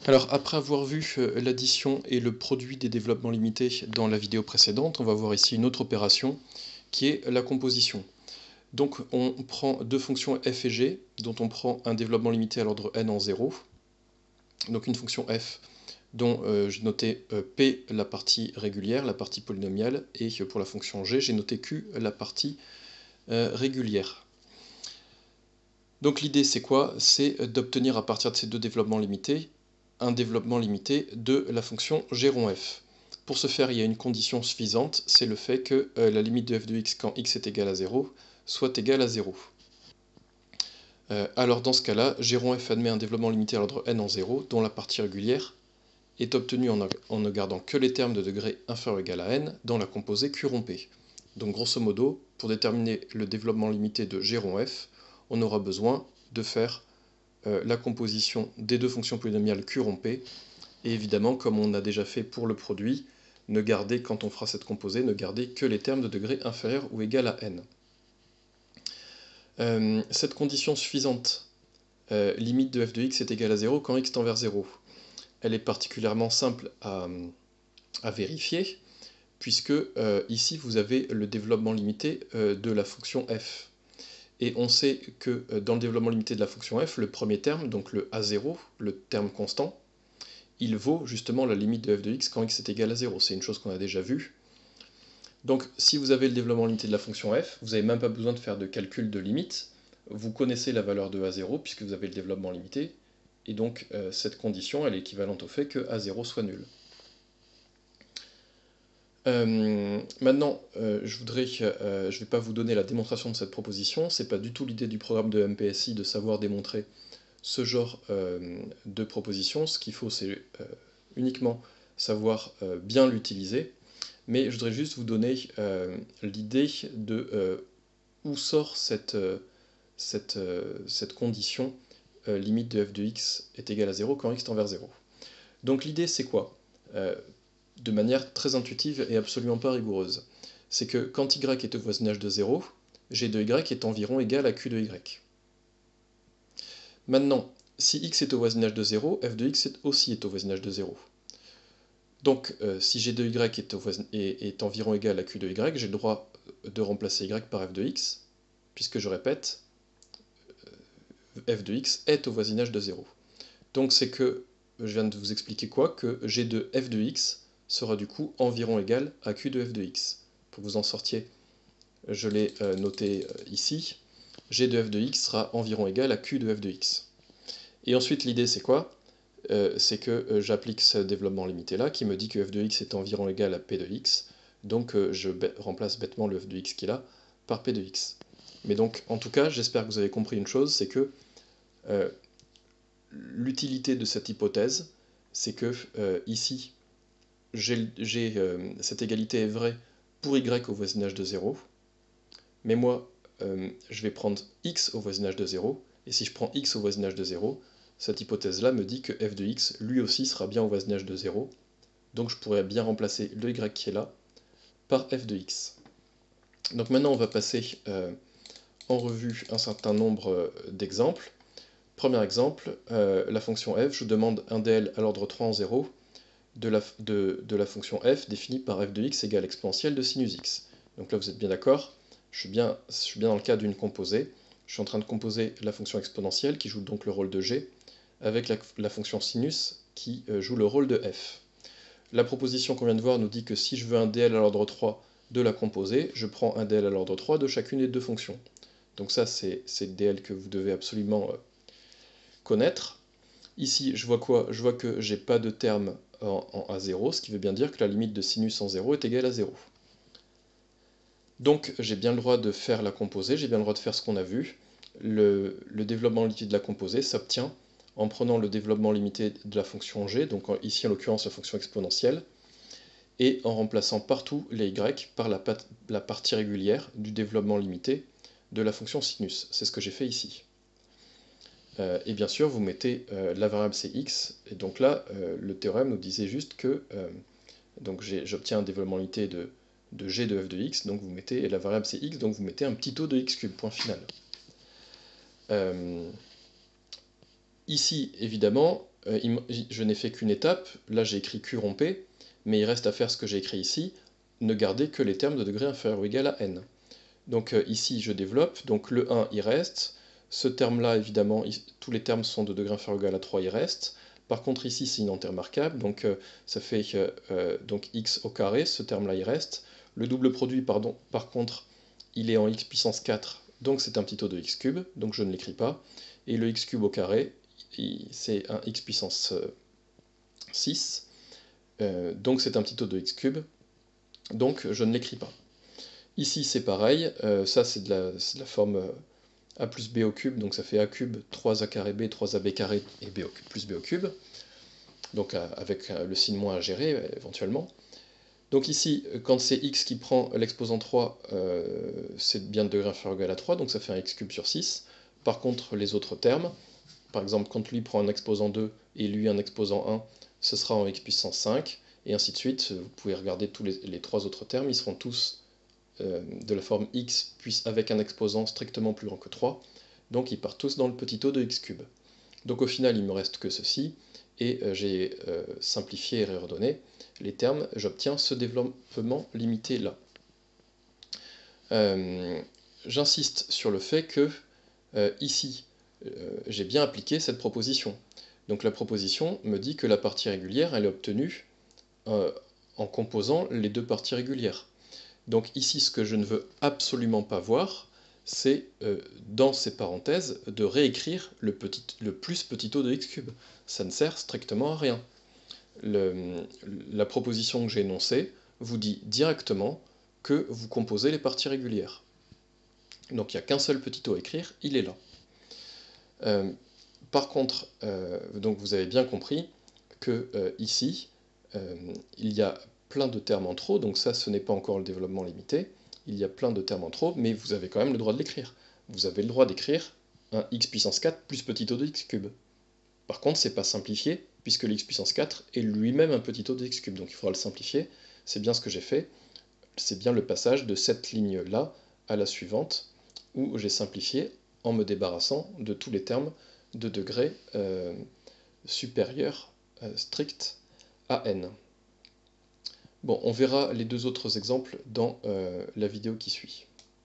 Alors, après avoir vu l'addition et le produit des développements limités dans la vidéo précédente, on va voir ici une autre opération qui est la composition. Donc, on prend deux fonctions f et g, dont on prend un développement limité à l'ordre n en 0. Donc, une fonction f dont j'ai noté p la partie régulière, la partie polynomiale, et pour la fonction g, j'ai noté q la partie régulière. Donc l'idée c'est quoi? C'est d'obtenir à partir de ces deux développements limités un développement limité de la fonction g rond f. Pour ce faire, il y a une condition suffisante, c'est le fait que la limite de f de x quand x est égal à 0 soit égale à 0. Alors dans ce cas-là, g rond f admet un développement limité à l'ordre n en 0, dont la partie régulière est obtenue en ne gardant que les termes de degré inférieur ou égal à n dans la composée q rond p. Donc grosso modo, pour déterminer le développement limité de g rond f, on aura besoin de faire la composition des deux fonctions polynomiales q rond p, et évidemment, comme on a déjà fait pour le produit, ne garder, quand on fera cette composée, ne garder que les termes de degré inférieur ou égal à n. Cette condition suffisante, limite de f de x est égal à 0 quand x tend vers 0, elle est particulièrement simple à vérifier, puisque ici vous avez le développement limité de la fonction f. Et on sait que dans le développement limité de la fonction f, le premier terme, donc le a0, le terme constant, il vaut justement la limite de f de x quand x est égal à 0. C'est une chose qu'on a déjà vue. Donc si vous avez le développement limité de la fonction f, vous n'avez même pas besoin de faire de calcul de limite. Vous connaissez la valeur de a0 puisque vous avez le développement limité. Et donc cette condition, elle est équivalente au fait que a0 soit nul. Maintenant, je ne vais pas vous donner la démonstration de cette proposition, c'est pas du tout l'idée du programme de MPSI de savoir démontrer ce genre de proposition. Ce qu'il faut, c'est uniquement savoir bien l'utiliser, mais je voudrais juste vous donner l'idée de où sort cette condition limite de f de x est égal à 0 quand x tend vers 0. Donc l'idée c'est quoi? De manière très intuitive et absolument pas rigoureuse. C'est que quand y est au voisinage de 0, g de y est environ égal à q de y. Maintenant, si x est au voisinage de 0, f de x aussi est au voisinage de 0. Donc, si g de y est environ égal à q de y, j'ai le droit de remplacer y par f de x, puisque je répète, f de x est au voisinage de 0. Donc c'est que, je viens de vous expliquer quoi, que g de f de x sera du coup environ égal à q de f de x. Pour que vous en sortiez, je l'ai noté ici, g de f de x sera environ égal à q de f de x. Et ensuite l'idée c'est quoi? C'est que j'applique ce développement limité là, qui me dit que f de x est environ égal à p de x, donc je remplace bêtement le f de x qui est là par p de x. Mais donc en tout cas, j'espère que vous avez compris une chose, c'est que l'utilité de cette hypothèse, c'est que ici, cette égalité est vraie pour y au voisinage de 0, mais moi, je vais prendre x au voisinage de 0, et si je prends x au voisinage de 0, cette hypothèse-là me dit que f de x, lui aussi, sera bien au voisinage de 0, donc je pourrais bien remplacer le y qui est là par f de x. Donc maintenant, on va passer en revue un certain nombre d'exemples. Premier exemple, la fonction f, je demande un dl à l'ordre 3 en 0, de la fonction f définie par f de x égale exponentielle de sinus x. Donc là vous êtes bien d'accord, je suis bien dans le cas d'une composée, je suis en train de composer la fonction exponentielle qui joue donc le rôle de g, avec la fonction sinus qui joue le rôle de f. La proposition qu'on vient de voir nous dit que si je veux un dl à l'ordre 3 de la composée, je prends un dl à l'ordre 3 de chacune des deux fonctions. Donc ça c'est le dl que vous devez absolument connaître. Ici, je vois quoi? Je vois que j'ai pas de terme en A0, ce qui veut bien dire que la limite de sinus en 0 est égale à 0. Donc j'ai bien le droit de faire la composée, j'ai bien le droit de faire ce qu'on a vu. Le développement limité de la composée s'obtient en prenant le développement limité de la fonction g, donc ici en l'occurrence la fonction exponentielle, et en remplaçant partout les y par la partie régulière du développement limité de la fonction sinus. C'est ce que j'ai fait ici. Et bien sûr, vous mettez la variable c'est x, et donc là, le théorème nous disait juste que j'obtiens un développement limité de g de f de x, donc vous mettez la variable c'est x, donc vous mettez un petit taux de x cube, point final. Ici, évidemment, je n'ai fait qu'une étape, là j'ai écrit Q rond P, mais il reste à faire ce que j'ai écrit ici, ne garder que les termes de degré inférieur ou égal à n. Donc ici je développe, donc le 1 il reste, ce terme-là évidemment, tous les termes sont de degré inférieur ou égal à 3, il reste. Par contre ici c'est une entière marquable, donc ça fait donc x au carré, ce terme-là il reste. Le double produit par contre il est en x puissance 4, donc c'est un petit o de x cube, donc je ne l'écris pas. Et le x cube au carré, c'est un x puissance 6, donc c'est un petit o de x cube, donc je ne l'écris pas. Ici c'est pareil, ça c'est de la forme a plus b au cube, donc ça fait a cube, 3a carré b, 3ab carré et b plus b au cube, donc avec le signe moins à gérer éventuellement. Donc ici, quand c'est x qui prend l'exposant 3, c'est bien de degré inférieur ou égal à 3, donc ça fait un x cube sur 6. Par contre, les autres termes, par exemple, quand lui prend un exposant 2 et lui un exposant 1, ce sera en x puissance 5, et ainsi de suite. Vous pouvez regarder tous les trois autres termes, ils seront tous de la forme x avec un exposant strictement plus grand que 3, donc ils partent tous dans le petit o de x cube. Donc au final, il me reste que ceci, et j'ai simplifié et réordonné les termes, j'obtiens ce développement limité là. J'insiste sur le fait que ici, j'ai bien appliqué cette proposition. Donc la proposition me dit que la partie régulière, elle est obtenue en composant les deux parties régulières. Donc ici, ce que je ne veux absolument pas voir, c'est dans ces parenthèses de réécrire le plus petit o de x cube. Ça ne sert strictement à rien. La proposition que j'ai énoncée vous dit directement que vous composez les parties régulières. Donc il n'y a qu'un seul petit o à écrire, il est là. Par contre, donc vous avez bien compris que ici, il y a plein de termes en trop, donc ça ce n'est pas encore le développement limité, il y a plein de termes en trop, mais vous avez quand même le droit de l'écrire. Vous avez le droit d'écrire un x puissance 4 plus petit o de x cube. Par contre, c'est pas simplifié, puisque l'x puissance 4 est lui-même un petit o de x cube, donc il faudra le simplifier. C'est bien ce que j'ai fait, c'est bien le passage de cette ligne-là à la suivante, où j'ai simplifié en me débarrassant de tous les termes de degré supérieur strict à n. Bon, on verra les deux autres exemples dans la vidéo qui suit.